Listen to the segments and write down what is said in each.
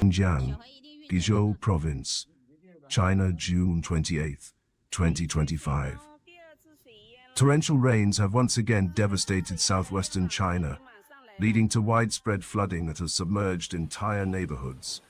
Rongjiang, Guizhou Province, China, June 28, 2025. Torrential rains have once again devastated southwestern China, leading to widespread flooding that has submerged entire neighborhoods,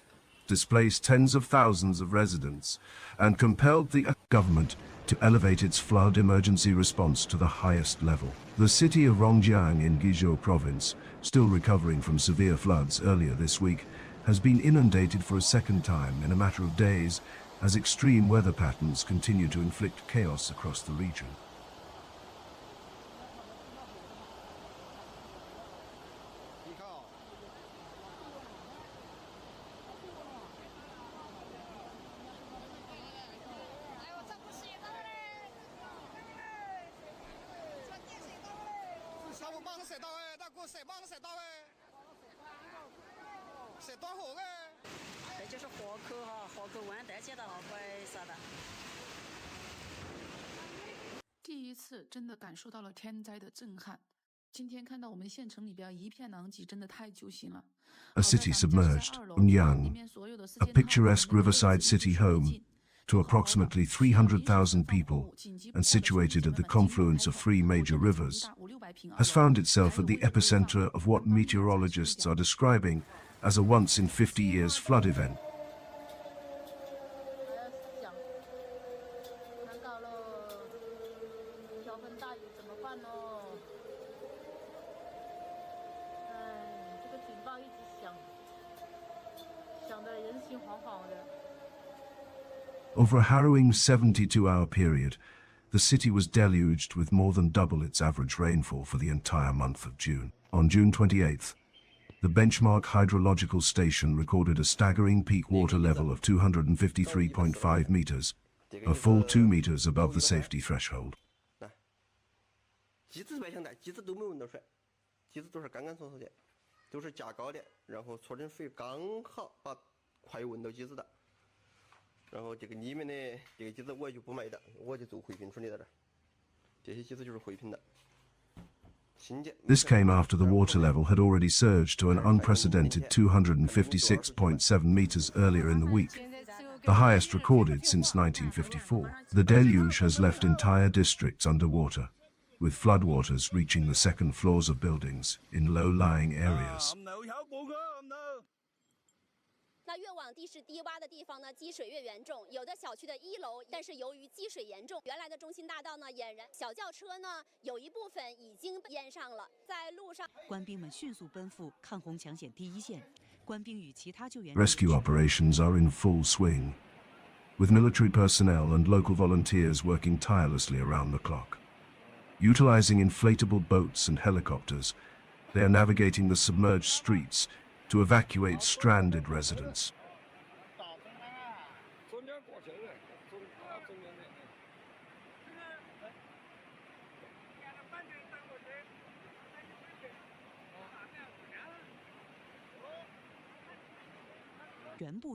displaced tens of thousands of residents, and compelled the government to elevate its flood emergency response to the highest level. The city of Rongjiang in Guizhou Province, still recovering from severe floods earlier this week, has been inundated for a second time in a matter of days as extreme weather patterns continue to inflict chaos across the region.第一次真的感受到了天灾的震撼。今天看到我们县城里边一片狼藉，真的太揪心了。A city submerged, Rongjiang, a picturesque riverside city home to approximately 300,000 people and situated at the confluence of three major rivers, has found itself at the epicenter of what meteorologists are describing as a once-in-50 years flood event. Over a harrowing 72-hour period, the city was deluged with more than double its average rainfall for the entire month of June. On June 28th, the benchmark hydrological station recorded a staggering peak water level of 253.5 meters, a full 2 meters above the safety threshold. This came after the water level had already surged to an unprecedented 256.7 meters earlier in the week, the highest recorded since 1954. The deluge has left entire districts underwater, with floodwaters reaching the second floors of buildings in low-lying areas. 那越往地势低洼的地方呢，积水越严重。有的小区的1楼，但是由于积水严重，原来的中心大道呢俨然小轿车呢有一部分已经淹上了，在路上。官兵们迅速奔赴抗洪抢险第一线，官兵与其他救援。Rescue operations are in full swing, with military personnel and local volunteers working tirelessly around the clock. Utilizing inflatable boats and helicopters, they are navigating the submerged streets to evacuate stranded residents.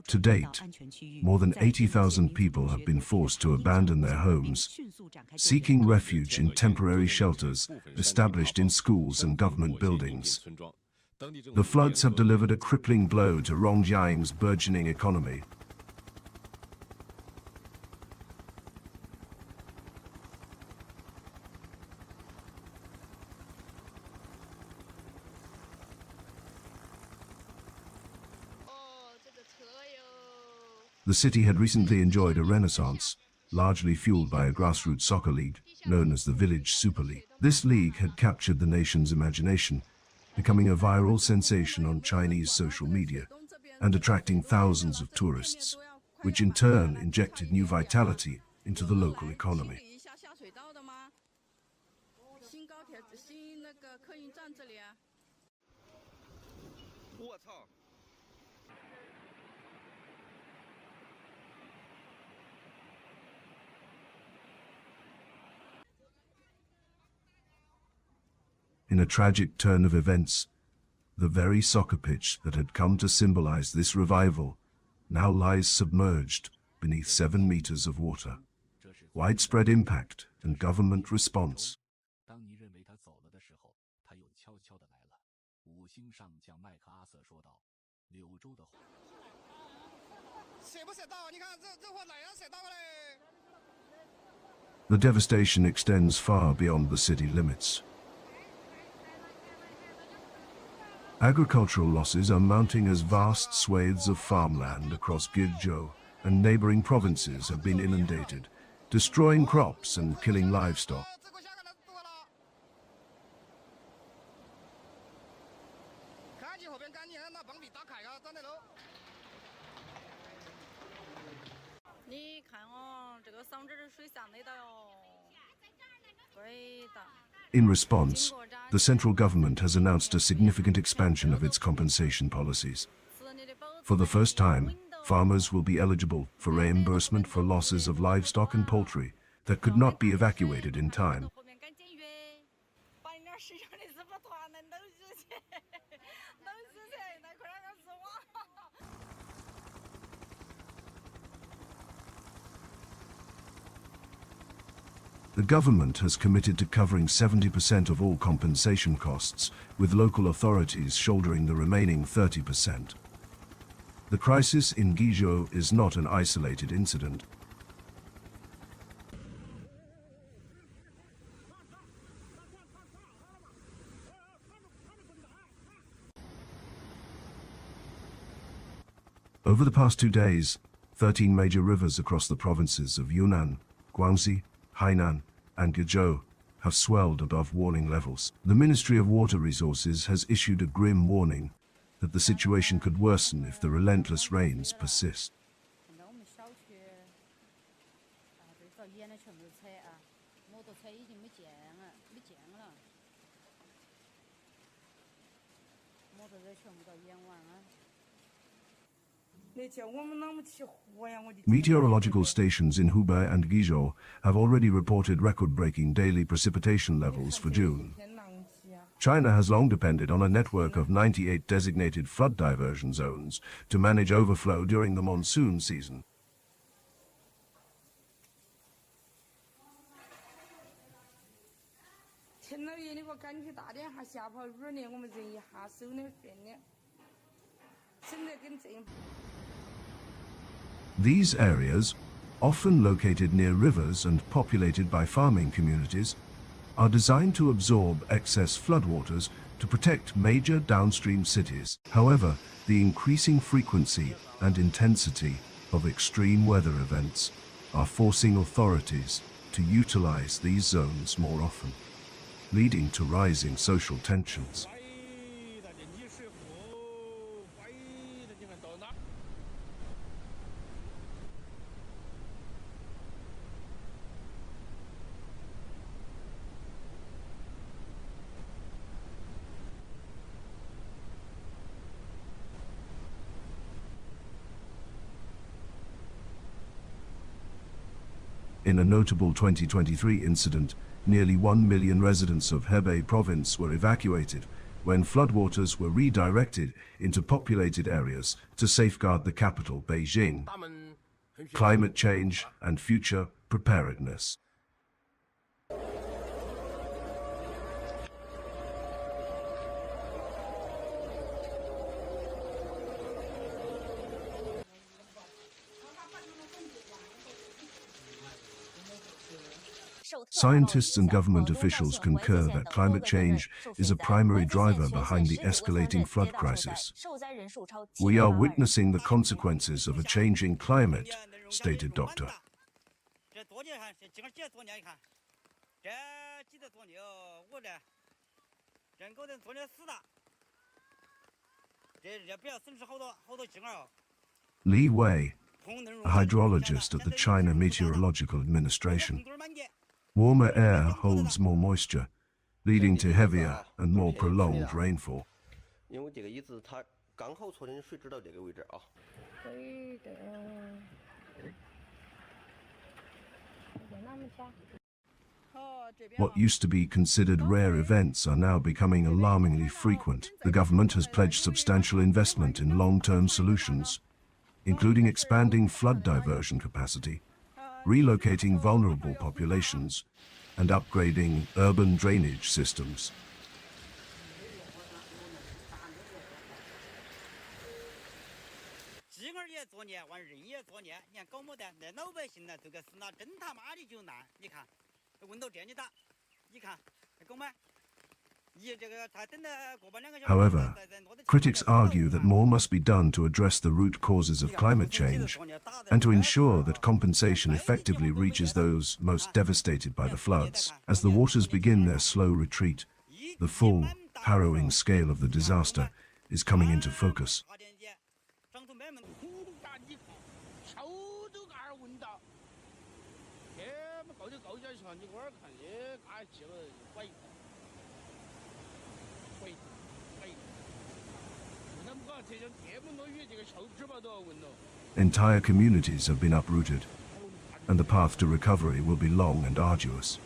To date, more than 80,000 people have been forced to abandon their homes, seeking refuge in temporary shelters established in schools and government buildings. The floods have delivered a crippling blow to Rongjiang's burgeoning economy. The city had recently enjoyed a renaissance, largely fueled by a grassroots soccer league known as the Village Super League. This league had captured the nation's imagination, becoming a viral sensation on Chinese social media and attracting thousands of tourists, which in turn injected new vitality into the local economy. In a tragic turn of events, the very soccer pitch that had come to symbolize this revival now lies submerged beneath 7 meters of water. Widespread impact and government response. The devastation extends far beyond the city limits. Agricultural losses are mounting as vast swathes of farmland across Guizhou and neighboring provinces have been inundated, destroying crops and killing livestock. In response, the central government has announced a significant expansion of its compensation policies. For the first time, farmers will be eligible for reimbursement for losses of livestock and poultry that could not be evacuated in time. The government has committed to covering 70% of all compensation costs, with local authorities shouldering the remaining 30%. The crisis in Guizhou is not an isolated incident. Over the past 2 days, 13 major rivers across the provinces of Yunnan, Guangxi, Hainan, and Guizhou have swelled above warning levels. The Ministry of Water Resources has issued a grim warning that the situation could worsen if the relentless rains persist. Meteorological stations in Hubei and Guizhou have already reported record-breaking daily precipitation levels for June. China has long depended on a network of 98 designated flood diversion zones to manage overflow during the monsoon season. These areas, often located near rivers and populated by farming communities, are designed to absorb excess floodwaters to protect major downstream cities. However, the increasing frequency and intensity of extreme weather events are forcing authorities to utilize these zones more often, leading to rising social tensions. In a notable 2023 incident, nearly 1 million residents of Hebei province were evacuated when floodwaters were redirected into populated areas to safeguard the capital, Beijing. Climate change and future preparedness. Scientists and government officials concur that climate change is a primary driver behind the escalating flood crisis. We are witnessing the consequences of a changing climate, stated Dr. Li Wei, a hydrologist at the China Meteorological Administration. Warmer air holds more moisture, leading to heavier and more prolonged rainfall. What used to be considered rare events are now becoming alarmingly frequent. The government has pledged substantial investment in long-term solutions, including expanding flood diversion capacity, relocating vulnerable populations, and upgrading urban drainage systems. 作孽，完人也作孽。你看搞么的？那老百姓呢，这个是那真他妈的就难。你看，温度这么大，你看，搞么？ However, critics argue that more must be done to address the root causes of climate change and to ensure that compensation effectively reaches those most devastated by the floods. As the waters begin their slow retreat, the full, harrowing scale of the disaster is coming into focus. Entire communities have been uprooted, and the path to recovery will be long and arduous.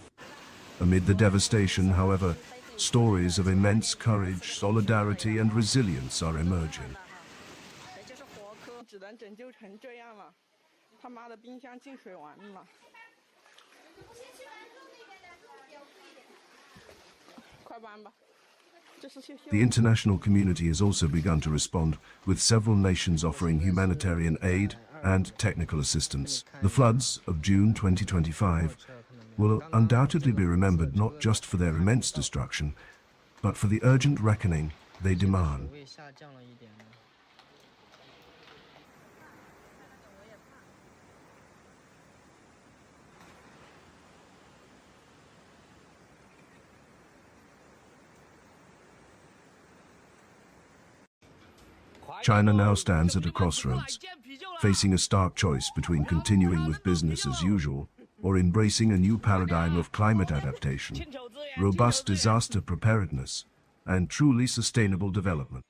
Amid the devastation, however, stories of immense courage, solidarity, and resilience are emerging. The international community has also begun to respond, with several nations offering humanitarian aid and technical assistance. The floods of June 2025 will undoubtedly be remembered not just for their immense destruction, but for the urgent reckoning they demand. China now stands at a crossroads, facing a stark choice between continuing with business as usual or embracing a new paradigm of climate adaptation, robust disaster preparedness, and truly sustainable development.